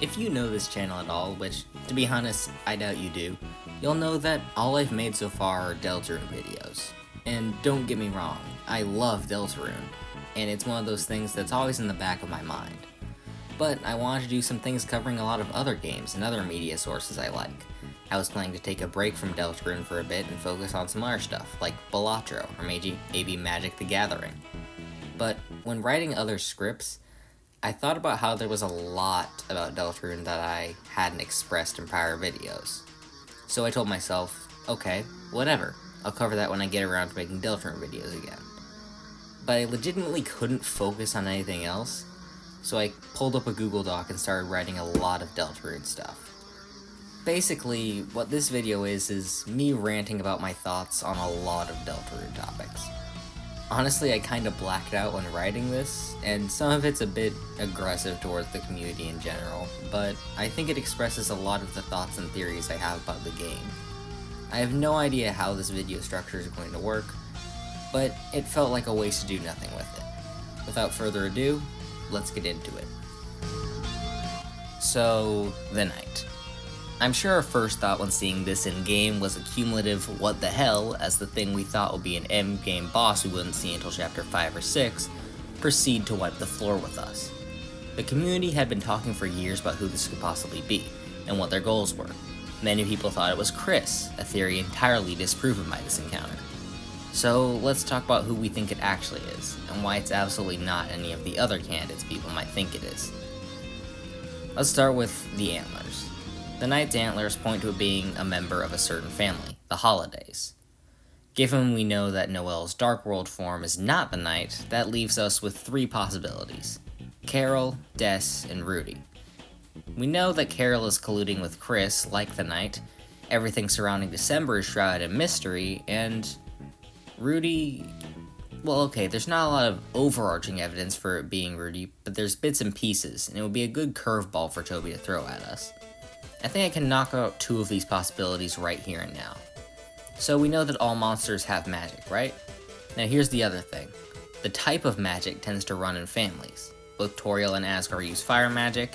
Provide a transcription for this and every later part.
If you know this channel at all, which, to be honest, I doubt you do, you'll know that all I've made so far are Deltarune videos. And don't get me wrong, I love Deltarune, and it's one of those things that's always in the back of my mind. But I wanted to do some things covering a lot of other games and other media sources I like. I was planning to take a break from Deltarune for a bit and focus on some other stuff, like Balatro or maybe Magic the Gathering. But when writing other scripts, I thought about how there was a lot about Deltarune that I hadn't expressed in prior videos. So I told myself, okay, whatever, I'll cover that when I get around to making Deltarune videos again. But I legitimately couldn't focus on anything else, so I pulled up a Google Doc and started writing a lot of Deltarune stuff. Basically, what this video is me ranting about my thoughts on a lot of Deltarune topics. Honestly, I kinda blacked out when writing this, and some of it's a bit aggressive towards the community in general, but I think it expresses a lot of the thoughts and theories I have about the game. I have no idea how this video structure is going to work, but it felt like a waste to do nothing with it. Without further ado, let's get into it. So, the night. I'm sure our first thought when seeing this in-game was a cumulative what the hell as the thing we thought would be an endgame boss we wouldn't see until chapter 5 or 6 proceed to wipe the floor with us. The community had been talking for years about who this could possibly be, and what their goals were. Many people thought it was Chris, a theory entirely disproven by this encounter. So let's talk about who we think it actually is, and why it's absolutely not any of the other candidates people might think it is. Let's start with the antlers. The Knight's antlers point to it being a member of a certain family, the Holidays. Given we know that Noelle's Dark World form is not the Knight, that leaves us with three possibilities: Carol, Des, and Rudy. We know that Carol is colluding with Chris, like the Knight, everything surrounding December is shrouded in mystery, and Rudy... well, okay, there's not a lot of overarching evidence for it being Rudy, but there's bits and pieces, and it would be a good curveball for Toby to throw at us. I think I can knock out two of these possibilities right here and now. So we know that all monsters have magic, right? Now here's the other thing. The type of magic tends to run in families. Both Toriel and Asgore use fire magic,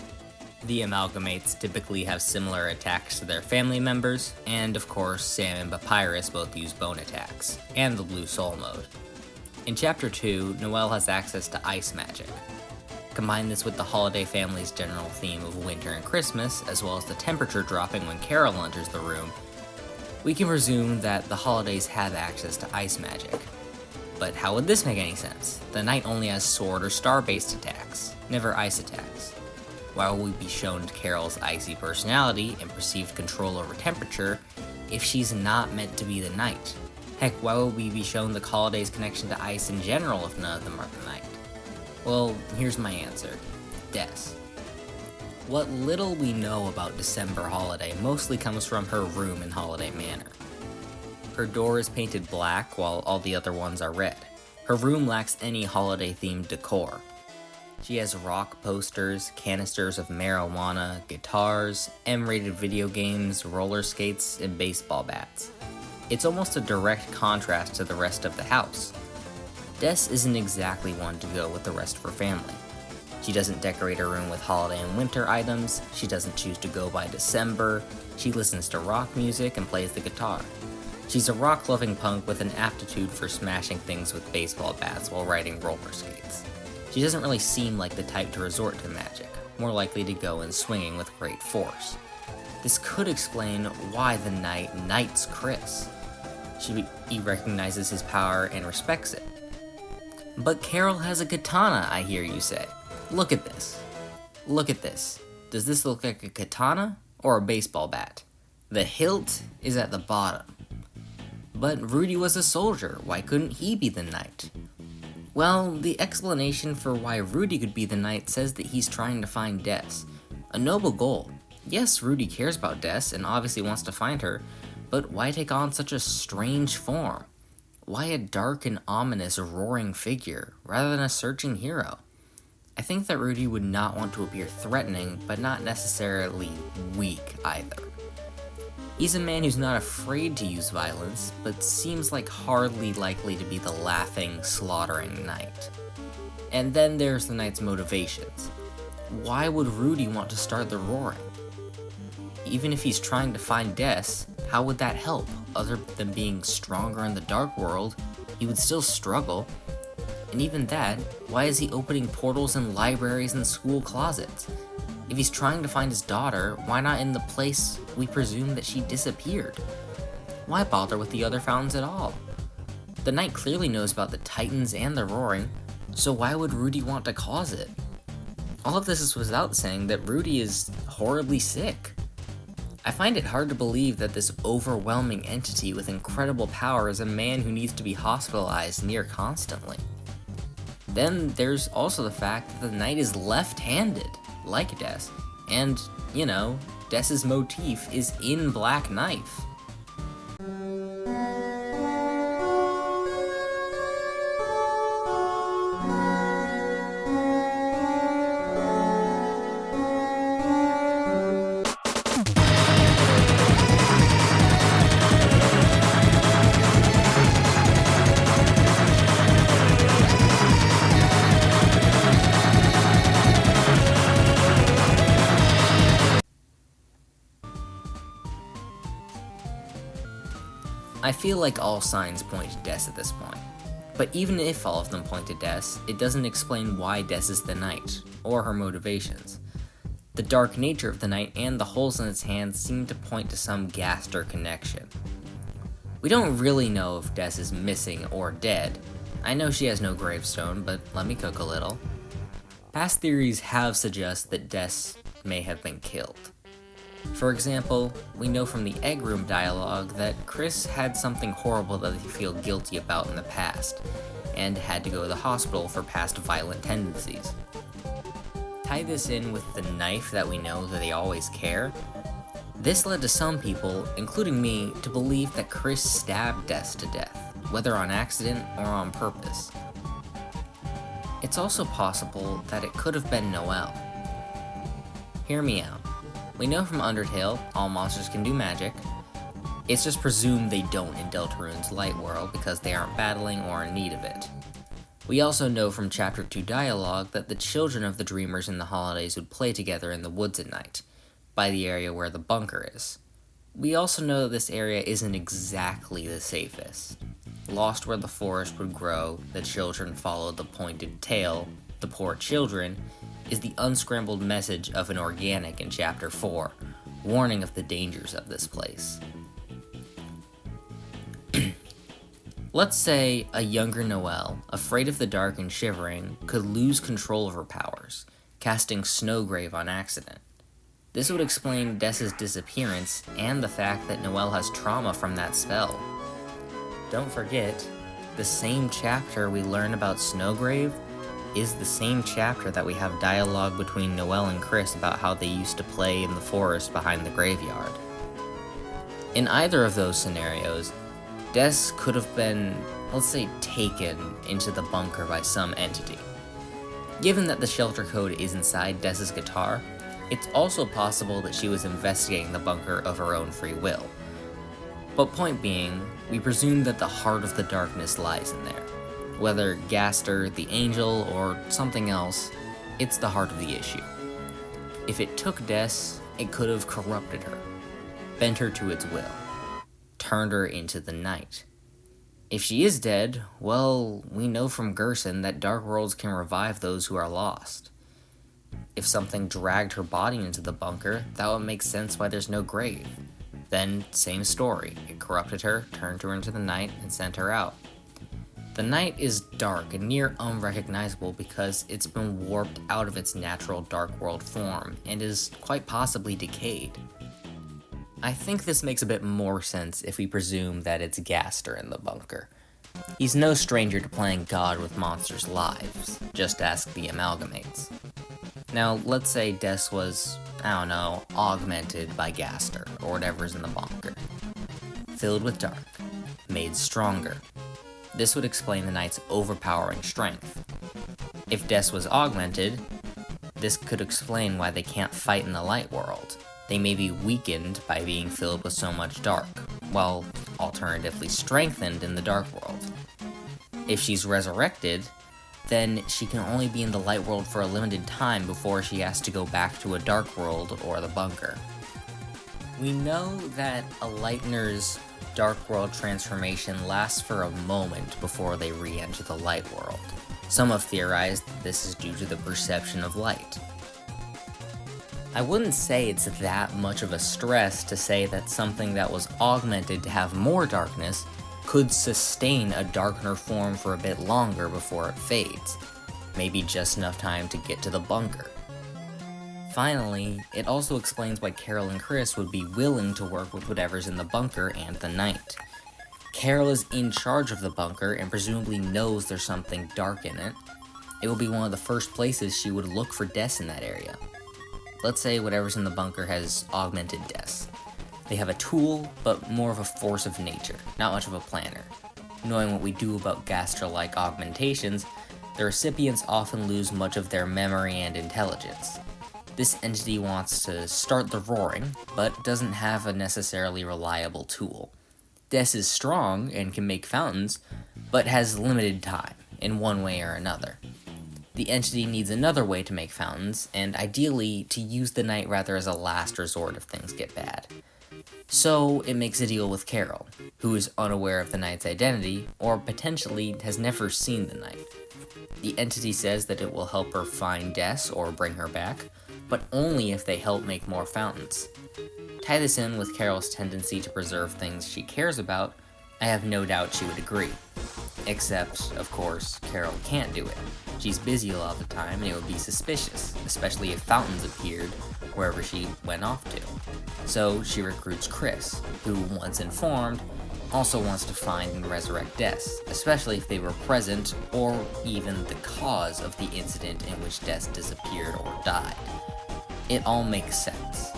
the Amalgamates typically have similar attacks to their family members, and of course Sam and Papyrus both use bone attacks, and the Blue Soul mode. In Chapter 2, Noelle has access to ice magic. Combine this with the Holiday family's general theme of winter and Christmas, as well as the temperature dropping when Carol enters the room, we can presume that the Holidays have access to ice magic. But how would this make any sense? The Knight only has sword or star-based attacks, never ice attacks. Why will we be shown Carol's icy personality and perceived control over temperature if she's not meant to be the Knight? Heck, why would we be shown the Holidays' connection to ice in general if none of them are the Knight? Well, here's my answer. Des. What little we know about December Holiday mostly comes from her room in Holiday Manor. Her door is painted black while all the other ones are red. Her room lacks any holiday-themed decor. She has rock posters, canisters of marijuana, guitars, M-rated video games, roller skates, and baseball bats. It's almost a direct contrast to the rest of the house. Des isn't exactly one to go with the rest of her family. She doesn't decorate her room with holiday and winter items, she doesn't choose to go by December, she listens to rock music and plays the guitar. She's a rock-loving punk with an aptitude for smashing things with baseball bats while riding roller skates. She doesn't really seem like the type to resort to magic, more likely to go in swinging with great force. This could explain why the Knight knights Chris. He recognizes his power and respects it. But Carol has a katana, I hear you say. Look at this. Look at this. Does this look like a katana or a baseball bat? The hilt is at the bottom. But Rudy was a soldier, why couldn't he be the Knight? Well, the explanation for why Rudy could be the Knight says that he's trying to find Des. A noble goal. Yes, Rudy cares about Des and obviously wants to find her, but why take on such a strange form? Why a dark and ominous roaring figure, rather than a searching hero? I think that Rudy would not want to appear threatening, but not necessarily weak either. He's a man who's not afraid to use violence, but seems like hardly likely to be the laughing, slaughtering Knight. And then there's the Knight's motivations. why would Rudy want to start the roaring? Even if he's trying to find Des, how would that help? Other than being stronger in the dark world, he would still struggle. And even that, why is he opening portals in libraries and school closets? If he's trying to find his daughter, why not in the place we presume that she disappeared? Why bother with the other fountains at all? The Knight clearly knows about the Titans and the roaring, so why would Rudy want to cause it? All of this is without saying that Rudy is horribly sick. I find it hard to believe that this overwhelming entity with incredible power is a man who needs to be hospitalized near constantly. Then there's also the fact that the Knight is left-handed, like Des, and, Des's motif is in Black Knife. I feel like all signs point to Des at this point, but even if all of them point to Des, it doesn't explain why Des is the Knight, or her motivations. The dark nature of the Knight and the holes in its hands seem to point to some Gaster connection. We don't really know if Des is missing or dead. I know she has no gravestone, but let me cook a little. Past theories have suggested that Des may have been killed. For example, we know from the Egg Room dialogue that Chris had something horrible that he felt guilty about in the past, and had to go to the hospital for past violent tendencies. Tie this in with the knife that we know that they always care. This led to some people, including me, to believe that Chris stabbed Des to death, whether on accident or on purpose. It's also possible that it could have been Noelle. Hear me out. We know from Undertale, all monsters can do magic. It's just presumed they don't in Deltarune's light world because they aren't battling or in need of it. We also know from Chapter 2 dialogue that the children of the Dreamers in the holidays would play together in the woods at night, by the area where the bunker is. We also know that this area isn't exactly the safest. Lost where the forest would grow, the children followed the pointed tail, the poor children, is the unscrambled message of an organic in Chapter 4, warning of the dangers of this place. Let's say a younger Noelle, afraid of the dark and shivering, could lose control of her powers, casting Snowgrave on accident. This would explain Des's disappearance and the fact that Noelle has trauma from that spell. Don't forget, the same chapter we learn about Snowgrave is the same chapter that we have dialogue between Noelle and Chris about how they used to play in the forest behind the graveyard. In either of those scenarios, Des could have been, let's say, taken into the bunker by some entity. Given that the shelter code is inside Des's guitar, it's also possible that she was investigating the bunker of her own free will. But point being, we presume that the heart of the darkness lies in there. Whether Gaster, the angel, or something else, it's the heart of the issue. If it took Des, it could have corrupted her, bent her to its will, turned her into the Knight. If she is dead, well, we know from Gerson that dark worlds can revive those who are lost. If something dragged her body into the bunker, that would make sense why there's no grave. Then, same story, it corrupted her, turned her into the Knight, and sent her out. The Knight is dark and near unrecognizable because it's been warped out of its natural dark world form and is quite possibly decayed. I think this makes a bit more sense if we presume that it's Gaster in the bunker. He's no stranger to playing God with monsters' lives, just ask the Amalgamates. Now, let's say Des was, augmented by Gaster, or whatever's in the bunker. Filled with dark, made stronger. This would explain the Knight's overpowering strength. If Des was augmented, this could explain why they can't fight in the light world. They may be weakened by being filled with so much dark, while alternatively strengthened in the dark world. If she's resurrected, then she can only be in the light world for a limited time before she has to go back to a dark world or the bunker. We know that a Lightner's dark world transformation lasts for a moment before they re-enter the light world. Some have theorized that this is due to the perception of light. I wouldn't say it's that much of a stress to say that something that was augmented to have more darkness could sustain a darker form for a bit longer before it fades, maybe just enough time to get to the bunker. Finally, it also explains why Carol and Chris would be willing to work with whatever's in the bunker and the Knight. Carol is in charge of the bunker and presumably knows there's something dark in it. It will be one of the first places she would look for deaths in that area. Let's say whatever's in the bunker has augmented deaths. They have a tool, but more of a force of nature, not much of a planner. Knowing what we do about Gaster-like augmentations, the recipients often lose much of their memory and intelligence. This entity wants to start the roaring, but doesn't have a necessarily reliable tool. Des is strong and can make fountains, but has limited time, in one way or another. The entity needs another way to make fountains, and ideally to use the Knight rather as a last resort if things get bad. So it makes a deal with Carol, who is unaware of the Knight's identity, or potentially has never seen the Knight. The entity says that it will help her find Des or bring her back, but only if they help make more fountains. Tie this in with Carol's tendency to preserve things she cares about, I have no doubt she would agree. Except, of course, Carol can't do it. She's busy a lot of the time and it would be suspicious, especially if fountains appeared wherever she went off to. So she recruits Chris, who, once informed, also wants to find and resurrect Des, especially if they were present or even the cause of the incident in which Des disappeared or died. It all makes sense.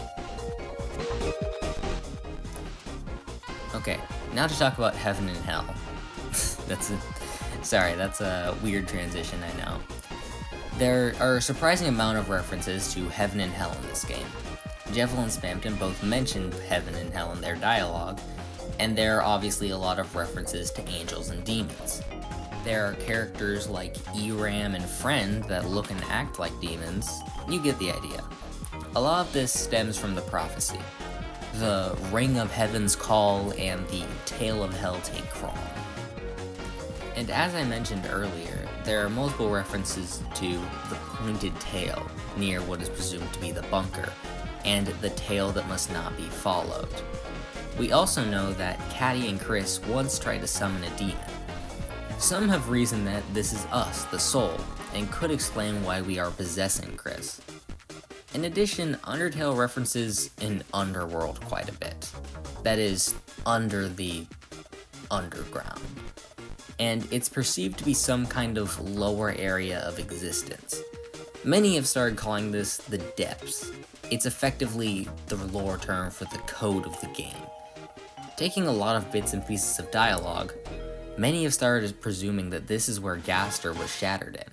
Okay, now to talk about heaven and hell. That's a weird transition, I know. There are a surprising amount of references to heaven and hell in this game. Jevil and Spampton both mentioned heaven and hell in their dialogue, and there are obviously a lot of references to angels and demons. There are characters like Eram and Friend that look and act like demons. You get the idea. A lot of this stems from the prophecy. The Ring of Heaven's Call and the Tale of Hell take Crawl. And as I mentioned earlier, there are multiple references to the pointed tail near what is presumed to be the bunker, and the tail that must not be followed. We also know that Caddy and Chris once tried to summon a demon. Some have reasoned that this is us, the soul, and could explain why we are possessing Chris. In addition, Undertale references an underworld quite a bit. That is, under the underground. And it's perceived to be some kind of lower area of existence. Many have started calling this the depths. It's effectively the lore term for the code of the game. Taking a lot of bits and pieces of dialogue, many have started presuming that this is where Gaster was shattered in.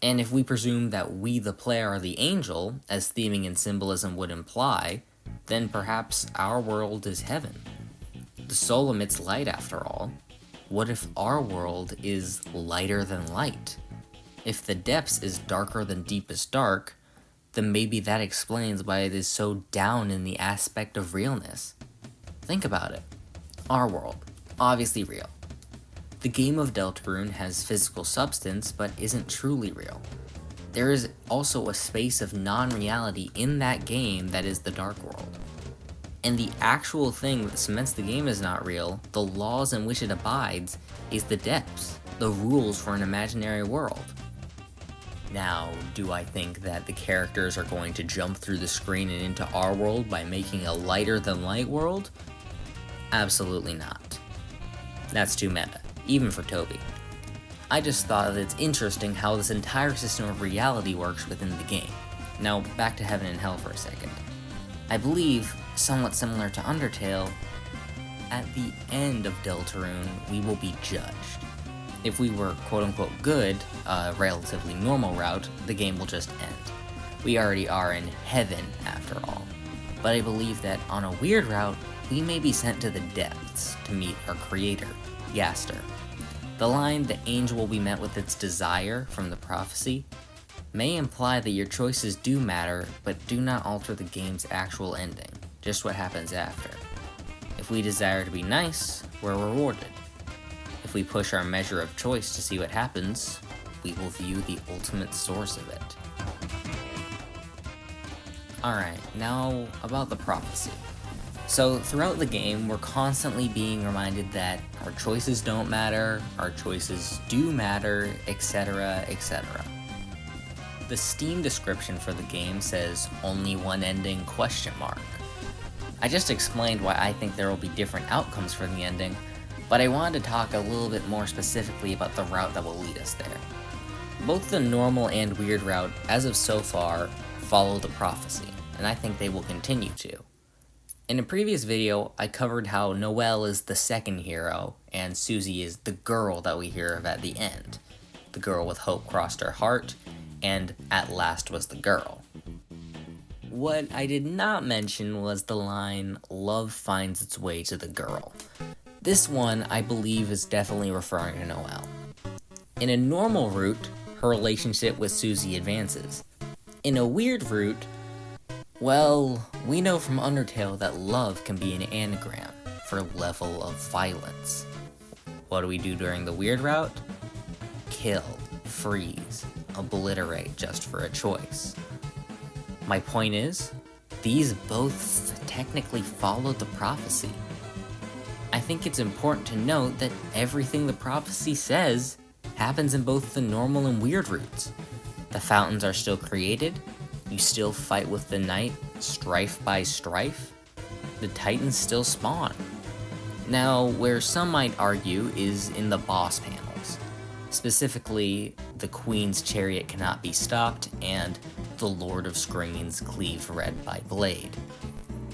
And if we presume that we the player are the angel, as theming and symbolism would imply, then perhaps our world is heaven. The soul emits light after all. What if our world is lighter than light? If the depths is darker than deepest dark, then maybe that explains why it is so down in the aspect of realness. Think about it. Our world, obviously real. The game of Deltarune has physical substance, but isn't truly real. There is also a space of non-reality in that game that is the dark world. And the actual thing that cements the game as not real, the laws in which it abides, is the depths, the rules for an imaginary world. Now, do I think that the characters are going to jump through the screen and into our world by making a lighter than light world? Absolutely not. That's too meta, even for Toby. I just thought that it's interesting how this entire system of reality works within the game. Now, back to heaven and hell for a second. I believe, somewhat similar to Undertale, at the end of Deltarune, we will be judged. If we were quote-unquote good, a relatively normal route, the game will just end. We already are in heaven, after all. But I believe that on a weird route, we may be sent to the depths to meet our creator, Gaster. The line, "the angel will be met with its desire" from the prophecy, may imply that your choices do matter, but do not alter the game's actual ending, just what happens after. If we desire to be nice, we're rewarded. If we push our measure of choice to see what happens, we will view the ultimate source of it. Alright, now about the prophecy. So throughout the game, we're constantly being reminded that our choices don't matter, our choices do matter, etc., etc. The Steam description for the game says, "only one ending?" I just explained why I think there will be different outcomes for the ending, but I wanted to talk a little bit more specifically about the route that will lead us there. Both the normal and weird route, as of so far, follow the prophecy, and I think they will continue to. In a previous video, I covered how Noelle is the second hero, and Susie is the girl that we hear of at the end. The girl with hope crossed her heart, and at last was the girl. What I did not mention was the line, "love finds its way to the girl." This one, I believe, is definitely referring to Noelle. In a normal route, her relationship with Susie advances. In a weird route, well, we know from Undertale that love can be an anagram for level of violence. What do we do during the weird route? Kill, freeze, obliterate just for a choice. My point is, these both technically follow the prophecy. I think it's important to note that everything the prophecy says happens in both the normal and weird routes. The fountains are still created, you still fight with the knight, strife by strife, the titans still spawn. Now, where some might argue is in the boss panels. Specifically, the Queen's chariot cannot be stopped, and the Lord of Screens cleaves red by blade.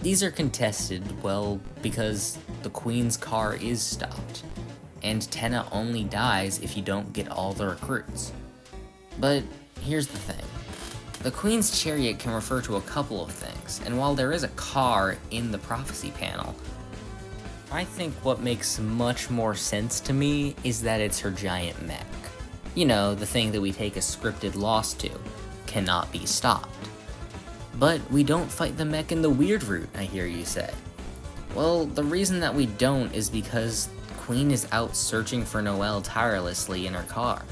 These are contested, well, because the Queen's car is stopped, and Tenna only dies if you don't get all the recruits. But here's the thing. The Queen's chariot can refer to a couple of things, and while there is a car in the prophecy panel, I think what makes much more sense to me is that it's her giant mech. You know, the thing that we take a scripted loss to, cannot be stopped. But we don't fight the mech in the weird route, I hear you say. Well, the reason that we don't is because Queen is out searching for Noelle tirelessly in her car.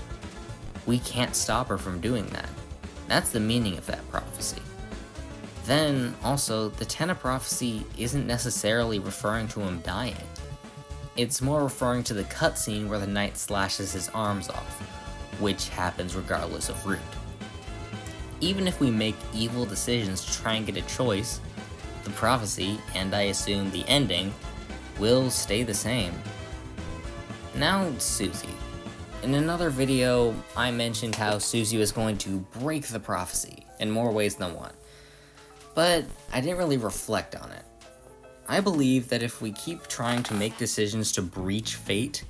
We can't stop her from doing that. That's the meaning of that prophecy. Then, also, the Tenna prophecy isn't necessarily referring to him dying. It's more referring to the cutscene where the knight slashes his arms off, which happens regardless of route. Even if we make evil decisions to try and get a choice, the prophecy, and I assume the ending, will stay the same. Now, Susie. In another video, I mentioned how Susie was going to break the prophecy in more ways than one, but I didn't really reflect on it. I believe that if we keep trying to make decisions to breach fate,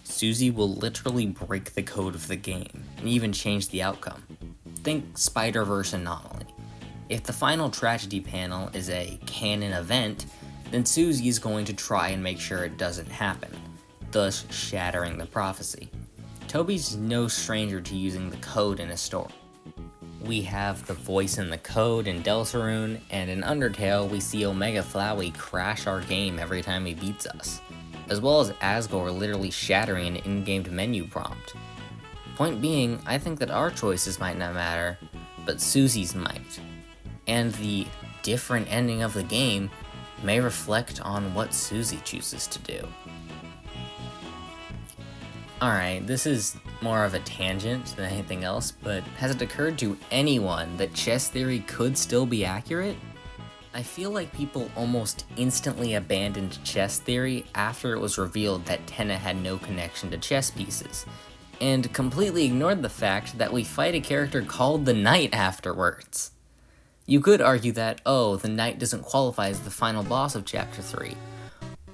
Susie will literally break the code of the game, and even change the outcome. Think Spider-Verse anomaly. If the final tragedy panel is a canon event, then Susie is going to try and make sure it doesn't happen, thus shattering the prophecy. Toby's no stranger to using the code in a story. We have the voice in the code in Deltarune, and in Undertale we see Omega Flowey crash our game every time he beats us, as well as Asgore literally shattering an in-game menu prompt. Point being, I think that our choices might not matter, but Susie's might. And the different ending of the game may reflect on what Susie chooses to do. Alright, this is more of a tangent than anything else, but has it occurred to anyone that chess theory could still be accurate? I feel like people almost instantly abandoned chess theory after it was revealed that Tenna had no connection to chess pieces, and completely ignored the fact that we fight a character called the Knight afterwards. You could argue that, oh, the Knight doesn't qualify as the final boss of Chapter 3.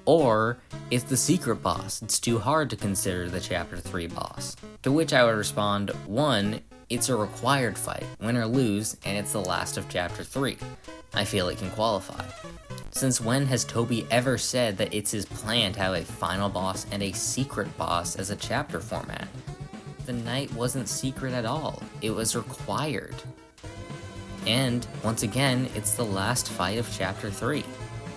Or, it's the secret boss, it's too hard to consider the Chapter 3 boss. To which I would respond, 1, it's a required fight, win or lose, and it's the last of Chapter 3. I feel it can qualify. Since when has Toby ever said that it's his plan to have a final boss and a secret boss as a chapter format? The night wasn't secret at all, it was required. And, once again, it's the last fight of Chapter 3.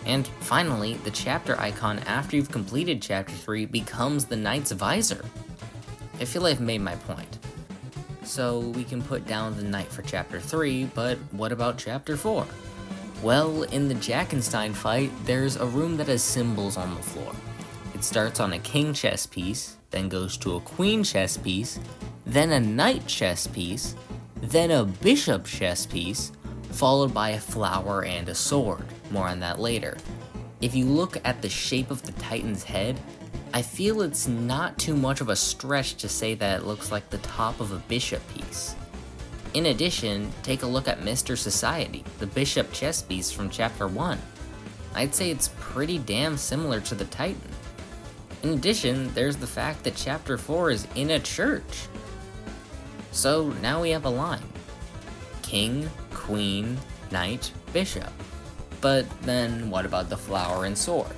And finally, the chapter icon after you've completed Chapter 3 becomes the Knight's Visor. I feel I've made my point. So we can put down the Knight for Chapter 3, but what about Chapter 4? Well, in the Jackenstein fight, there's a room that has symbols on the floor. It starts on a king chess piece, then goes to a queen chess piece, then a knight chess piece, then a bishop chess piece, followed by a flower and a sword. More on that later. If you look at the shape of the Titan's head, I feel it's not too much of a stretch to say that it looks like the top of a bishop piece. In addition, take a look at Mr. Society, the bishop chess piece from Chapter 1. I'd say it's pretty damn similar to the Titan. In addition, there's the fact that Chapter 4 is in a church. So now we have a line. King, queen, knight, bishop. But then what about the flower and sword?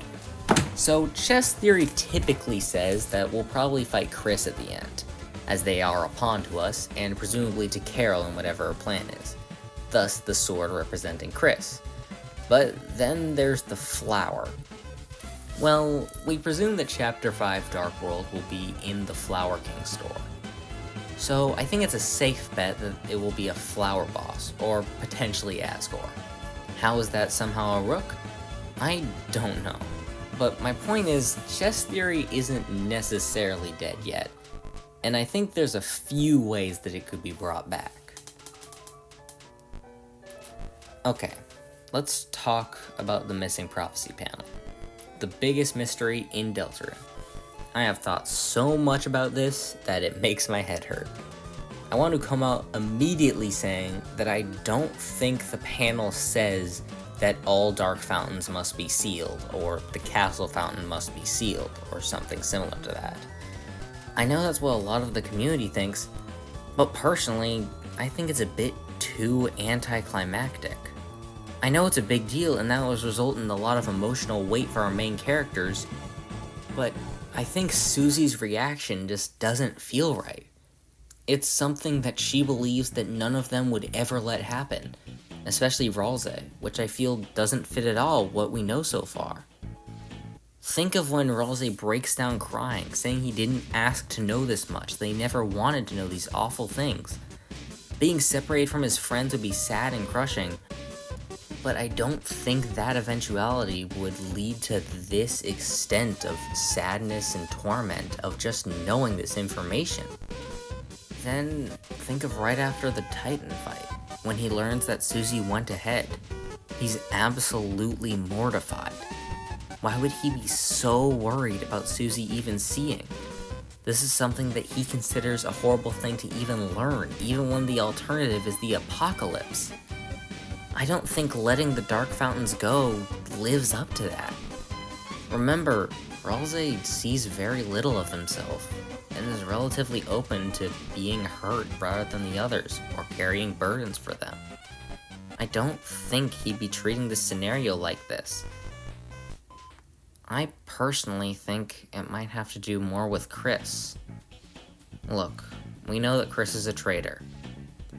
So chess theory typically says that we'll probably fight Chris at the end, as they are a pawn to us, and presumably to Carol in whatever her plan is, thus the sword representing Chris. But then there's the flower. Well, we presume that Chapter 5 Dark World will be in the Flower King store. So I think it's a safe bet that it will be a flower boss, or potentially Asgore. How is that somehow a rook? I don't know. But my point is, chess theory isn't necessarily dead yet, and I think there's a few ways that it could be brought back. Okay, let's talk about the missing prophecy panel. The biggest mystery in Deltarune. I have thought so much about this that it makes my head hurt. I want to come out immediately saying that I don't think the panel says that all dark fountains must be sealed, or the castle fountain must be sealed, or something similar to that. I know that's what a lot of the community thinks, but personally, I think it's a bit too anticlimactic. I know it's a big deal and that was resulting in a lot of emotional weight for our main characters, but I think Susie's reaction just doesn't feel right. It's something that she believes that none of them would ever let happen, especially Ralze, which I feel doesn't fit at all what we know so far. Think of when Ralze breaks down crying, saying he didn't ask to know this much, they never wanted to know these awful things. Being separated from his friends would be sad and crushing, but I don't think that eventuality would lead to this extent of sadness and torment of just knowing this information. Then think of right after the Titan fight, when he learns that Susie went ahead. He's absolutely mortified. Why would he be so worried about Susie even seeing? This is something that he considers a horrible thing to even learn, even when the alternative is the apocalypse. I don't think letting the Dark Fountains go lives up to that. Remember, Ralze sees very little of himself, and is relatively open to being hurt rather than the others, or carrying burdens for them. I don't think he'd be treating this scenario like this. I personally think it might have to do more with Chris. Look, we know that Chris is a traitor,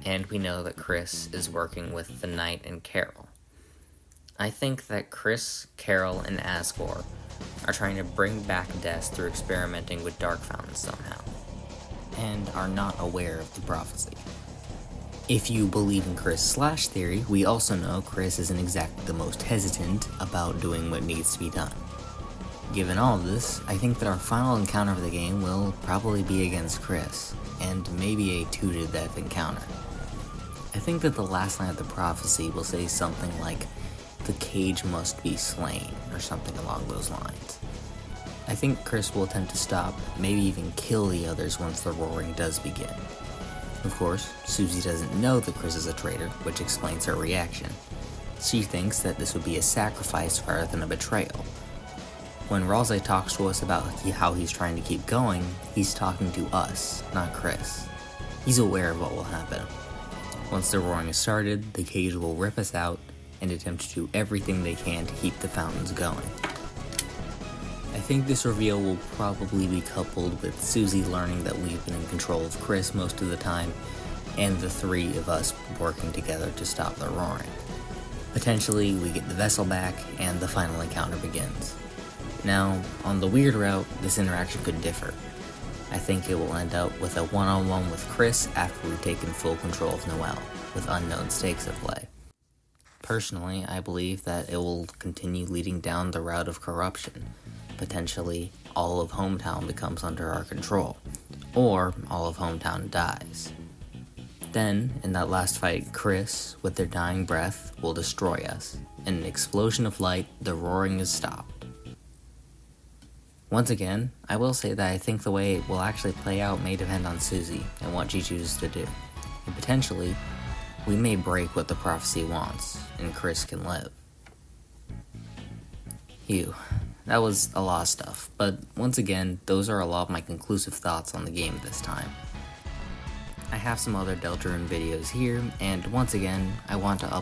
and we know that Chris is working with the Knight and Carol. I think that Chris, Carol, and Asgore are trying to bring back Des through experimenting with Dark Fountains somehow, and are not aware of the prophecy. If you believe in Chris' slash theory, we also know Chris isn't exactly the most hesitant about doing what needs to be done. Given all of this, I think that our final encounter of the game will probably be against Chris, and maybe a 2-to-death encounter. I think that the last line of the prophecy will say something like, "The cage must be slain," or something along those lines. I think Chris will attempt to stop, maybe even kill the others once the roaring does begin. Of course, Susie doesn't know that Chris is a traitor, which explains her reaction. She thinks that this would be a sacrifice rather than a betrayal. When Ralze talks to us about how he's trying to keep going, he's talking to us, not Chris. He's aware of what will happen. Once the roaring is started, the cage will rip us out, and attempt to do everything they can to keep the fountains going. I think this reveal will probably be coupled with Susie learning that we've been in control of Chris most of the time, and the three of us working together to stop the roaring. Potentially, we get the vessel back, and the final encounter begins. Now, on the weird route, this interaction could differ. I think it will end up with a one-on-one with Chris after we've taken full control of Noelle, with unknown stakes at play. Personally, I believe that it will continue leading down the route of corruption. Potentially, all of Hometown becomes under our control, or all of Hometown dies. Then, in that last fight, Chris, with their dying breath, will destroy us. In an explosion of light, the roaring is stopped. Once again, I will say that I think the way it will actually play out may depend on Susie and what she chooses to do. And potentially, we may break what the prophecy wants, and Chris can live. Phew, that was a lot of stuff, but once again, those are a lot of my conclusive thoughts on the game this time. I have some other Deltarune videos here, and once again, I want to